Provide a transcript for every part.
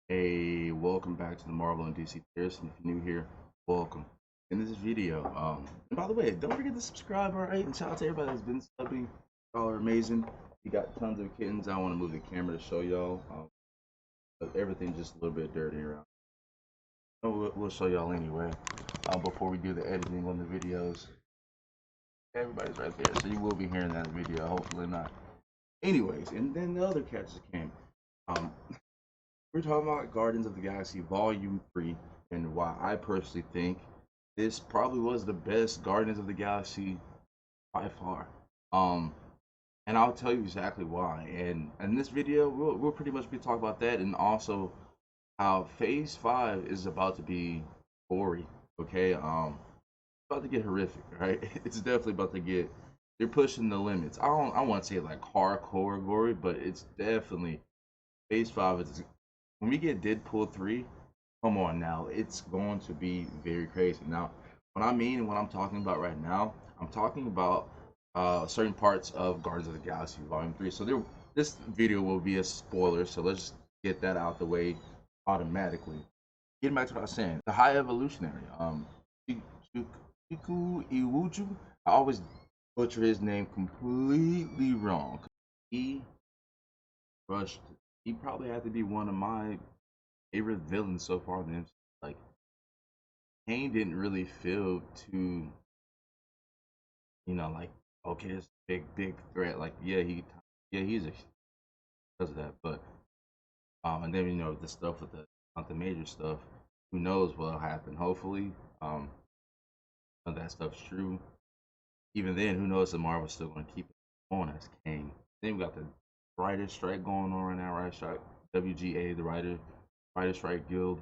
Hey, welcome back to the Marvel and DC Tears. And if you're new here, welcome. In this video, and by the way, don't forget to subscribe, alright? And shout out to everybody that's been subbing. Y'all are amazing. We got tons of kittens. I want to move the camera to show y'all. But everything's just a little bit dirty around. We'll show y'all anyway. Before we do the editing on the videos. Everybody's right there, so you will be hearing that video. Hopefully not. Anyways, and then the other catches came. Um, We're talking about Guardians of the Galaxy Volume 3 and why I personally think this probably was the best Guardians of the Galaxy by far. Um, and I'll tell you exactly why. And in this video, we'll pretty much be talking about that and also how Phase 5 is about to be gory. Okay, about to get horrific, right? It's definitely about to get. They're pushing the limits. I want to say like hardcore gory, but it's definitely Phase 5 is when we get Deadpool 3, come on now, it's going to be very crazy. Now, what I'm talking about right now, I'm talking about certain parts of Guardians of the Galaxy Volume 3. So this video will be a spoiler, so let's get that out the way automatically. Getting back to what I was saying, the High Evolutionary, Chiku Iwuju, I always butcher his name completely wrong. He rushed. He probably had to be one of my favorite villains so far in the MCU. Like Kane didn't really feel too, like okay, it's a big threat. Like he's a because of that. But and then the stuff with the major stuff. Who knows what'll happen? Hopefully, none of that stuff's true. Even then, who knows if Marvel's still going to keep it on as Kane. Then we got the writer strike going on right now. Right strike, WGA, the Writer Strike Guild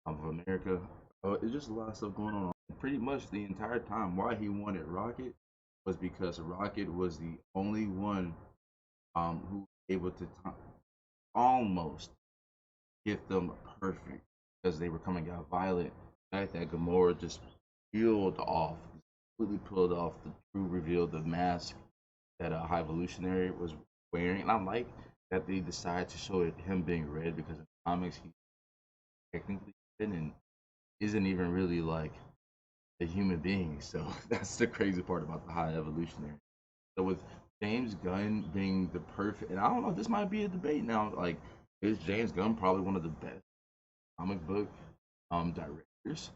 of America. It's just a lot of stuff going on. Pretty much the entire time, why he wanted Rocket was because Rocket was the only one who was able to almost get them perfect because they were coming out violent. The fact that Gamora just completely peeled off the true reveal, the mask that a High Evolutionary was wearing. And I like that they decided to show it him being red because in the comics he technically and isn't even really like a human being. So that's the crazy part about the High Evolutionary. So with James Gunn being the perfect, and I don't know, this might be a debate now. Like, is James Gunn probably one of the best comic book directors?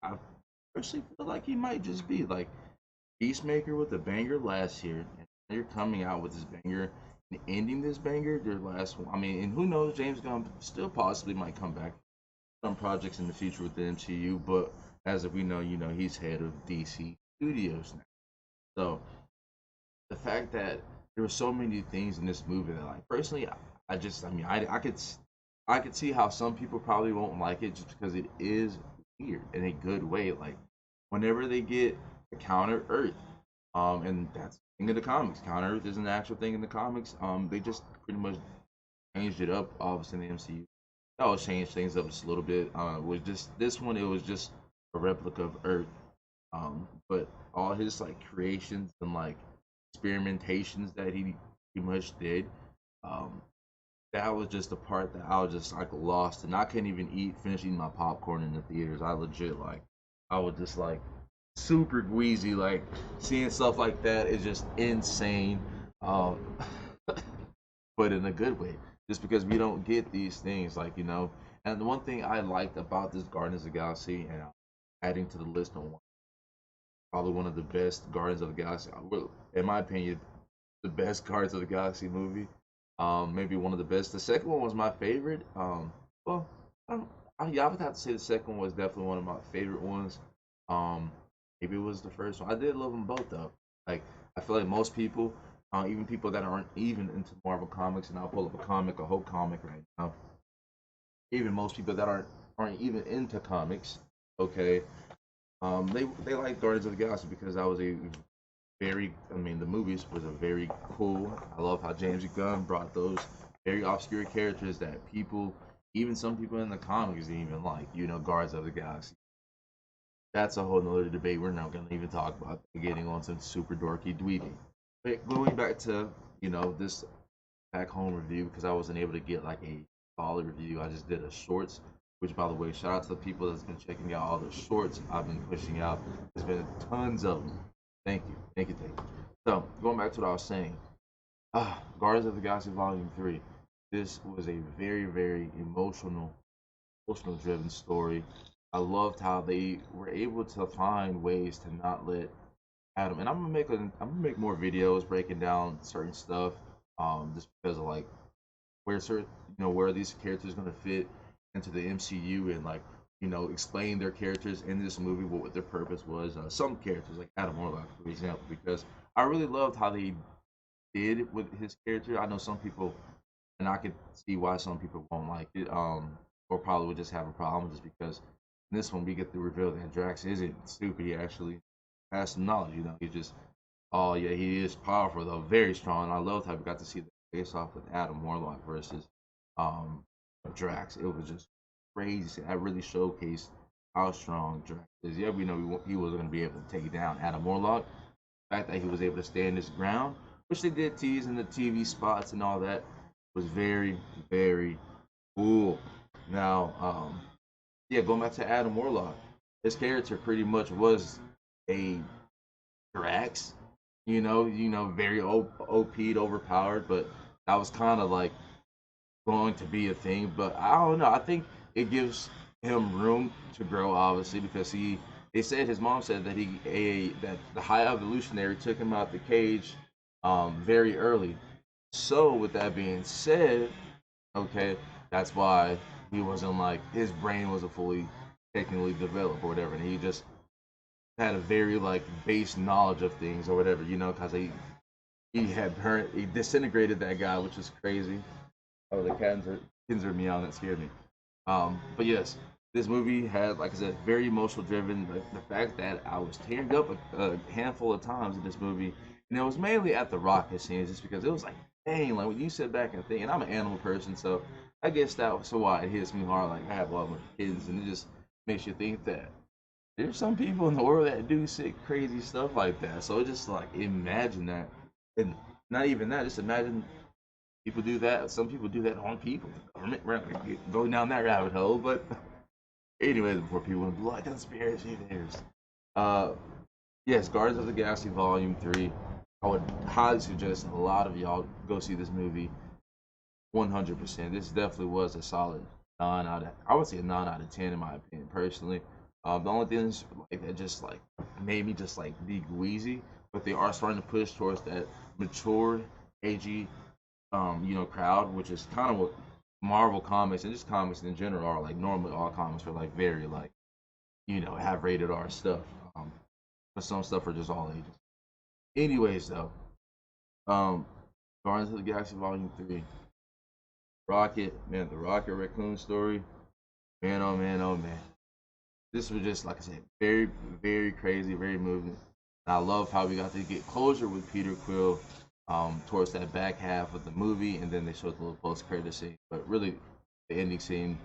I personally feel like he might just be like Peacemaker with a banger last year, and they're coming out with this banger and ending this banger their last one. I mean, and who knows, James Gunn still possibly might come back some projects in the future with the MCU, but as of we know, he's head of DC Studios now. So the fact that there were so many things in this movie that, like, personally, I could see how some people probably won't like it just because it is weird in a good way. Like, whenever they get the Counter Earth, and that's the thing in the comics. Counter Earth is an actual thing in the comics. They just pretty much changed it up, obviously, in the MCU. That will change things up just a little bit. It was just this one. It was just a replica of Earth. But all his like creations and like experimentations that he pretty much did, um, that was just the part that I was just like lost, and I couldn't even finish eating my popcorn in the theaters. I legit like, I was just like super queasy. Like seeing stuff like that is just insane. Um, but in a good way, just because we don't get these things, like And the one thing I liked about this Guardians of the Galaxy, and adding to the list on probably one of the best Guardians of the Galaxy, well, in my opinion, the best Guardians of the Galaxy movie. Maybe one of the best. The second one was my favorite. Well, yeah, I would have to say the second one was definitely one of my favorite ones. Um, Maybe it was the first one. I did love them both though. Like I feel like most people, even people that aren't even into Marvel comics, and I'll pull up a whole comic right now. Even most people that aren't even into comics, okay, they like Guardians of the Galaxy because that was a the movies was a very cool. I love how James Gunn brought those very obscure characters that even some people in the comics didn't even like, Guardians of the Galaxy. That's a whole nother debate we're not going to even talk about, getting on some super dorky dweeby. But going back to, this back home review, because I wasn't able to get like a solid review. I just did a shorts, which by the way, shout out to the people that's been checking out all the shorts I've been pushing out. There's been tons of them. Thank you, thank you, thank you. So going back to what I was saying, Guardians of the Galaxy Volume 3. This was a very emotional driven story. I loved how they were able to find ways to not let Adam, and I'm gonna make more videos breaking down certain stuff, just because of like where certain, where these characters gonna fit into the MCU, and like, explain their characters in this movie, what their purpose was. Some characters like Adam Warlock, for example, because I really loved how they did with his character. I know some people, and I could see why some people won't like it, or probably would just have a problem, just because in this one we get the reveal that Drax isn't stupid. He actually has some knowledge. He just, oh yeah, he is powerful though, very strong. I loved how we got to see the face off with Adam Warlock versus um Drax. It was just crazy. That really showcased how strong Drax is. Yeah, we know he wasn't going to be able to take down Adam Warlock. The fact that he was able to stand his ground, which they did tease in the TV spots and all that, was very cool. Now, yeah, going back to Adam Warlock, his character pretty much was a Drax, very OP'd, overpowered, but that was kind of like going to be a thing. But I don't know. I think it gives him room to grow, obviously, because they said his mom said that that the High Evolutionary took him out the cage, very early. So with that being said, okay, that's why he wasn't like, his brain wasn't fully technically developed or whatever, and he just had a very like base knowledge of things or whatever, because he disintegrated that guy, which is crazy. Oh, the kittens are meowing. That scared me. But yes, this movie had, like I said, very emotional driven. The fact that I was tearing up a handful of times in this movie, and it was mainly at the rocket scenes, just because it was like, dang, like when you sit back and think, and I'm an animal person, so I guess that's why it hits me hard. Like I have all my kids, and it just makes you think that there's some people in the world that do sick, crazy stuff like that. So it's just like, imagine that, and not even that. Just imagine people do that. Some people do that on people. The government, going down that rabbit hole. But anyways, before people want to be like conspiracy theories, uh, yes, Guardians of the Galaxy Volume 3. I would highly suggest a lot of y'all go see this movie. 100%. This definitely was a solid 9 out of, I would say a 9 out of 10 in my opinion, personally. The only things like that just like made me just like be queasy, but they are starting to push towards that mature, AG, crowd, which is kind of what Marvel comics and just comics in general are like. Normally, all comics are like very like, have rated R stuff. But some stuff are just all ages. Anyways, though, um, Guardians of the Galaxy Volume 3, Rocket, man, the Rocket Raccoon story, man, oh man, oh man. This was just, like I said, very crazy, very moving. And I love how we got to get closure with Peter Quill, towards that back half of the movie, and then they showed the little post-credit scene. But really, the ending scene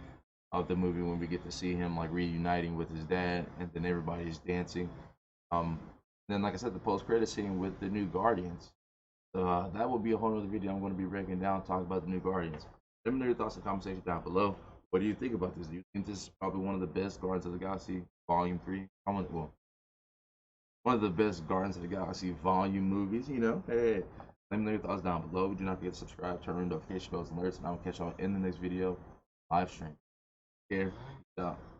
of the movie, when we get to see him like reuniting with his dad, and then everybody's dancing. Um, then, like I said, the post-credit scene with the new Guardians. So that will be a whole other video I'm going to be breaking down, talking about the new Guardians. Let me know your thoughts in the comment section down below. What do you think about this? Do you think this is probably one of the best Guardians of the Galaxy Volume 3? Well, one of the best Guardians of the Galaxy Volume movies, Hey, let me know your thoughts down below. Do not forget to subscribe, turn on notification bells and alerts, and I will catch y'all in the next video live stream. Take care. Peace out.